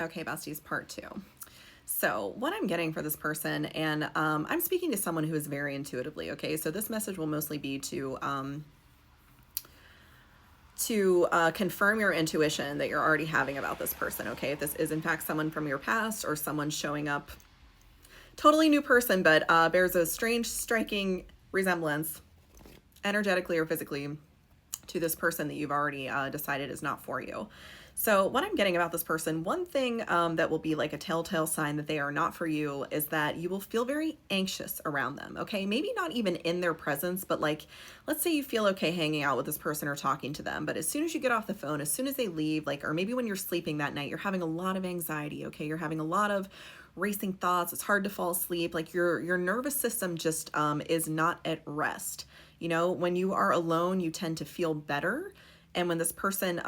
Okay, besties, part two. So, what I'm getting for this person, and I'm speaking to someone who is very intuitively, okay? So, this message will mostly be to confirm your intuition that you're already having about this person, okay? If this is, in fact, someone from your past or someone showing up, totally new person, but bears a strange, striking resemblance, energetically or physically, to this person that you've already decided is not for you. So what I'm getting about this person, one thing that will be like a telltale sign that they are not for you is that you will feel very anxious around them, okay? Maybe not even in their presence, but like, let's say you feel okay hanging out with this person or talking to them, but as soon as you get off the phone, as soon as they leave, like, or maybe when you're sleeping that night, you're having a lot of anxiety, okay? You're having a lot of racing thoughts. It's hard to fall asleep. Like your nervous system just is not at rest. You know, when you are alone, you tend to feel better. And when this person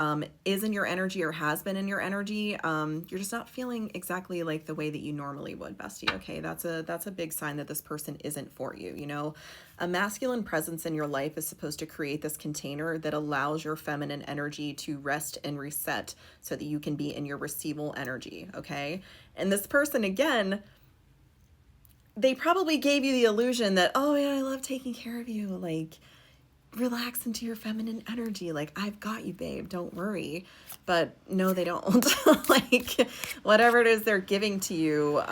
is in your energy or has been in your energy, you're just not feeling exactly like the way that you normally would, bestie. Okay, that's a big sign that this person isn't for you. You know, a masculine presence in your life is supposed to create this container that allows your feminine energy to rest and reset so that you can be in your receival energy. Okay, and this person again, they probably gave you the illusion that, oh yeah, I love taking care of you, like, relax into your feminine energy, like, I've got you, babe, don't worry. But no, they don't. Like, whatever it is they're giving to you,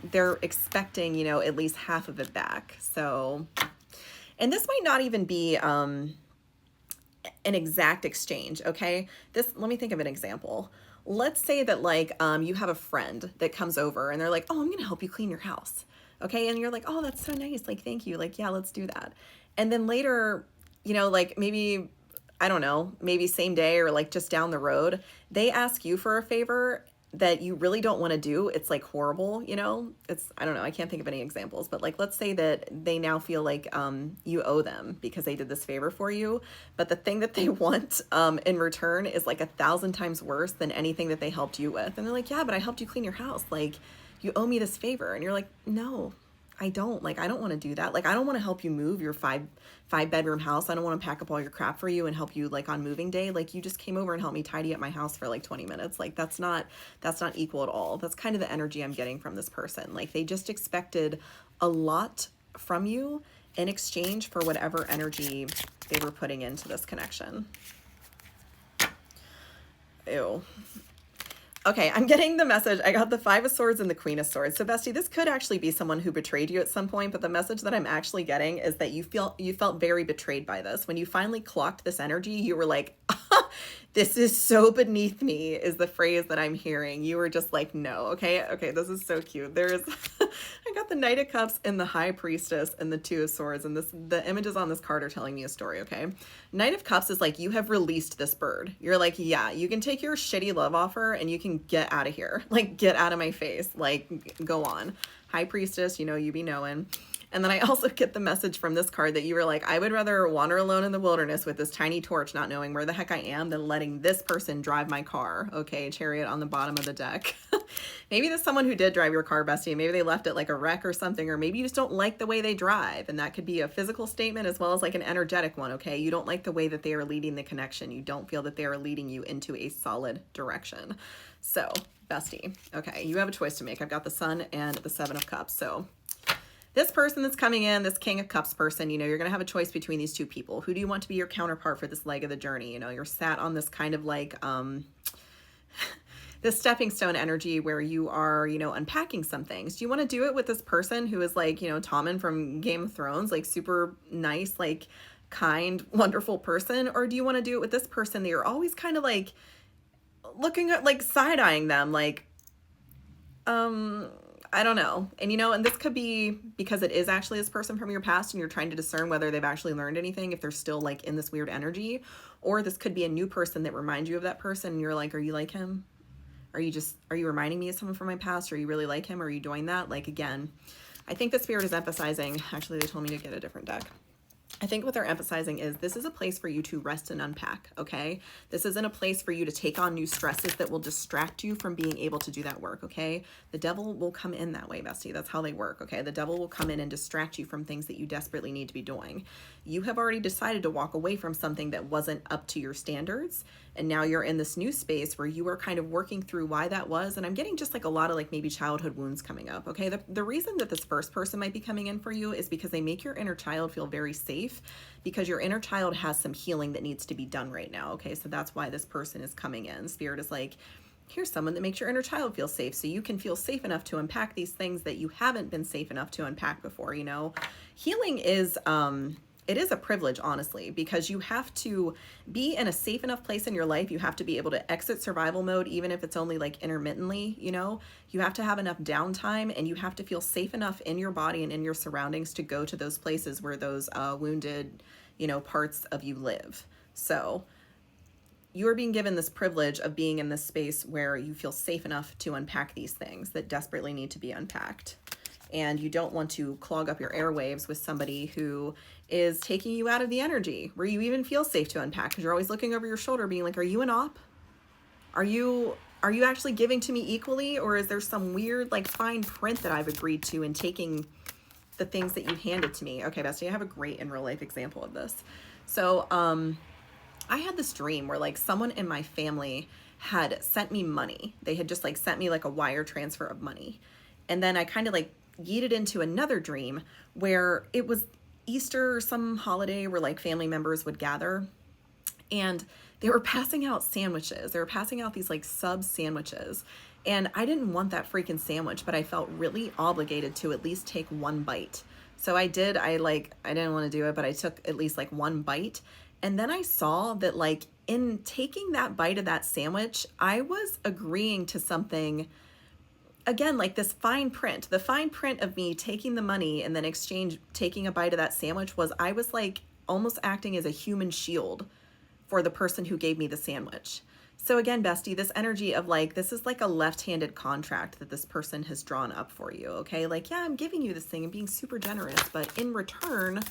they're expecting, you know, at least half of it back. So, and this might not even be an exact exchange, okay? Let me think of an example. Let's say that, like, you have a friend that comes over and they're like, oh, I'm gonna help you clean your house, okay? And you're like, oh, that's so nice, like, thank you, like, yeah, let's do that. And then later, you know, like, maybe, I don't know, maybe same day or like just down the road, they ask you for a favor that you really don't want to do. It's like horrible, you know? I don't know, I can't think of any examples, but like, let's say that they now feel like you owe them because they did this favor for you, but the thing that they want in return is like 1,000 times worse than anything that they helped you with. And they're like, yeah, but I helped you clean your house, like, you owe me this favor. And you're like, no, I don't. Like, I don't want to do that. Like, I don't want to help you move your five bedroom house. I don't want to pack up all your crap for you and help you like on moving day. Like, you just came over and helped me tidy up my house for like 20 minutes. Like, that's not equal at all. That's kind of the energy I'm getting from this person. Like, they just expected a lot from you in exchange for whatever energy they were putting into this connection. Ew. Okay, I'm getting the message. I got the Five of Swords and the Queen of Swords. So, bestie, this could actually be someone who betrayed you at some point, but the message that I'm actually getting is that you felt very betrayed by this. When you finally clocked this energy, you were like, this is so beneath me, is the phrase that I'm hearing. You were just like, no, okay, this is so cute. I got the Knight of Cups and the High Priestess and the Two of Swords, and the images on this card are telling me a story, okay? Knight of Cups is like, you have released this bird. You're like, yeah, you can take your shitty love offer and you can get out of here. Like, get out of my face. Like, go on. High Priestess, you know, you be knowing. And then I also get the message from this card that you were like, I would rather wander alone in the wilderness with this tiny torch, not knowing where the heck I am, than letting this person drive my car. Okay, Chariot on the bottom of the deck. Maybe there's someone who did drive your car, bestie. Maybe they left it like a wreck or something, or maybe you just don't like the way they drive. And that could be a physical statement as well as like an energetic one, okay? You don't like the way that they are leading the connection. You don't feel that they are leading you into a solid direction. So, bestie, okay, you have a choice to make. I've got the Sun and the Seven of Cups. So, this person that's coming in, this King of Cups person, you know, you're going to have a choice between these two people. Who do you want to be your counterpart for this leg of the journey? You know, you're sat on this kind of like, this stepping stone energy where you are, you know, unpacking some things. Do you want to do it with this person who is like, you know, Tommen from Game of Thrones, like super nice, like kind, wonderful person? Or do you want to do it with this person that you're always kind of like looking at, like side-eyeing them, like, I don't know. And, you know, and this could be because it is actually this person from your past and you're trying to discern whether they've actually learned anything, if they're still like in this weird energy, or this could be a new person that reminds you of that person. And you're like, are you like him? Are you reminding me of someone from my past? Are you really like him? Are you doing that? Like, again, I think the Spirit is emphasizing, actually, they told me to get a different deck. I think what they're emphasizing is this is a place for you to rest and unpack, okay? This isn't a place for you to take on new stresses that will distract you from being able to do that work, okay? The devil will come in that way, bestie. That's how they work, okay? The devil will come in and distract you from things that you desperately need to be doing. You have already decided to walk away from something that wasn't up to your standards, and now you're in this new space where you are kind of working through why that was. And I'm getting just like a lot of like maybe childhood wounds coming up. Okay, the reason that this first person might be coming in for you is because they make your inner child feel very safe, because your inner child has some healing that needs to be done right now. Okay, so that's why this person is coming in. Spirit is like, here's someone that makes your inner child feel safe, so you can feel safe enough to unpack these things that you haven't been safe enough to unpack before. You know, healing is it is a privilege, honestly, because you have to be in a safe enough place in your life. You have to be able to exit survival mode, even if it's only like intermittently. You know, you have to have enough downtime, and you have to feel safe enough in your body and in your surroundings to go to those places where those wounded, you know, parts of you live. So you are being given this privilege of being in this space where you feel safe enough to unpack these things that desperately need to be unpacked. And you don't want to clog up your airwaves with somebody who is taking you out of the energy where you even feel safe to unpack, because you're always looking over your shoulder being like, are you an op? Are you actually giving to me equally? Or is there some weird like fine print that I've agreed to in taking the things that you handed to me? Okay, bestie, I have a great in real life example of this. So I had this dream where like someone in my family had sent me money. They had just like sent me like a wire transfer of money. And then I kind of like yeeted into another dream where it was Easter or some holiday where like family members would gather, and they were passing out sandwiches. They were passing out these like sub sandwiches. And I didn't want that freaking sandwich, but I felt really obligated to at least take one bite. So I did. I didn't want to do it, but I took at least like one bite. And then I saw that like in taking that bite of that sandwich, I was agreeing to something. Again, like this fine print, the fine print of me taking the money and then taking a bite of that sandwich was I was like almost acting as a human shield for the person who gave me the sandwich. So again, bestie, this energy of like, this is like a left-handed contract that this person has drawn up for you. Okay. Like, yeah, I'm giving you this thing and being super generous, but in return,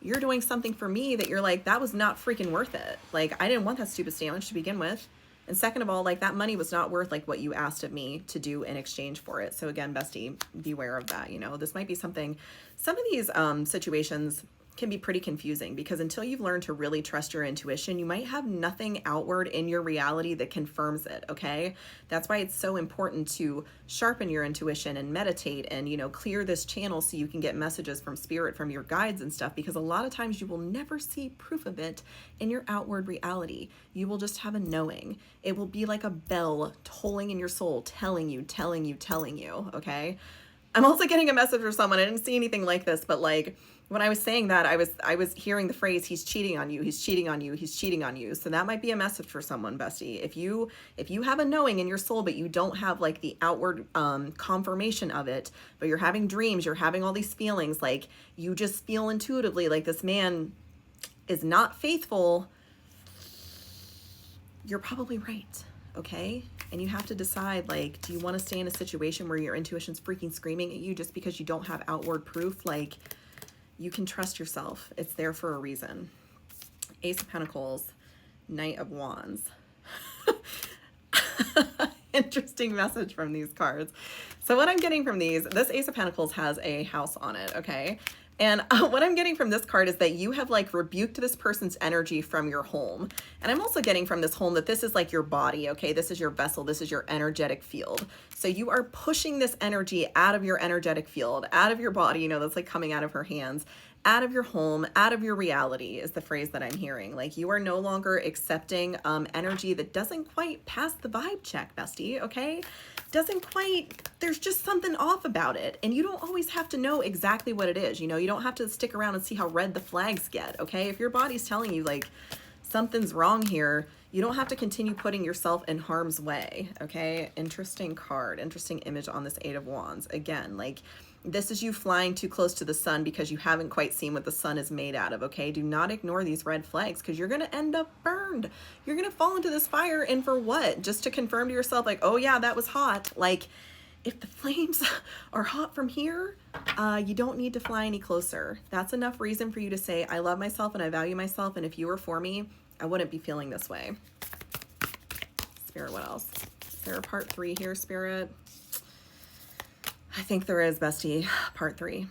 you're doing something for me that you're like, that was not freaking worth it. Like, I didn't want that stupid sandwich to begin with. And second of all, like that money was not worth like what you asked of me to do in exchange for it. So again, bestie, beware of that. You know, this might be something, some of these situations can be pretty confusing, because until you've learned to really trust your intuition, you might have nothing outward in your reality that confirms it. Okay. That's why it's so important to sharpen your intuition and meditate and, you know, clear this channel so you can get messages from spirit, from your guides and stuff, because a lot of times you will never see proof of it in your outward reality. You will just have a knowing. It will be like a bell tolling in your soul, telling you. Okay. I'm also getting a message for someone. I didn't see anything like this, but like, when I was saying that, I was hearing the phrase, he's cheating on you, he's cheating on you, he's cheating on you. So that might be a message for someone, bestie. If you have a knowing in your soul, but you don't have like the outward confirmation of it, but you're having dreams, you're having all these feelings, like you just feel intuitively like this man is not faithful, you're probably right. Okay. And you have to decide, like, do you want to stay in a situation where your intuition's freaking screaming at you just because you don't have outward proof? Like, you can trust yourself. It's there for a reason. Ace of Pentacles, Knight of Wands. Interesting message from these cards. So what I'm getting from these, this Ace of Pentacles has a house on it, okay? And what I'm getting from this card is that you have like rebuked this person's energy from your home. And I'm also getting from this home that this is like your body, okay? This is your vessel. This is your energetic field. So you are pushing this energy out of your energetic field, out of your body, you know, that's like coming out of her hands, out of your home, out of your reality is the phrase that I'm hearing. Like you are no longer accepting energy that doesn't quite pass the vibe check, bestie, okay? Doesn't quite, there's just something off about it. And you don't always have to know exactly what it is. You know, you don't have to stick around and see how red the flags get, okay? If your body's telling you like something's wrong here, you don't have to continue putting yourself in harm's way, okay? Interesting card, interesting image on this Eight of Wands. Again, like this is you flying too close to the sun because you haven't quite seen what the sun is made out of, okay? Do not ignore these red flags because you're going to end up burned. You're going to fall into this fire, and for what? Just to confirm to yourself like, oh yeah, that was hot. Like if the flames are hot from here, you don't need to fly any closer. That's enough reason for you to say, I love myself and I value myself, and if you were for me, I wouldn't be feeling this way. Spirit, what else? Is there a part 3 here, Spirit? I think there is, bestie. Part 3.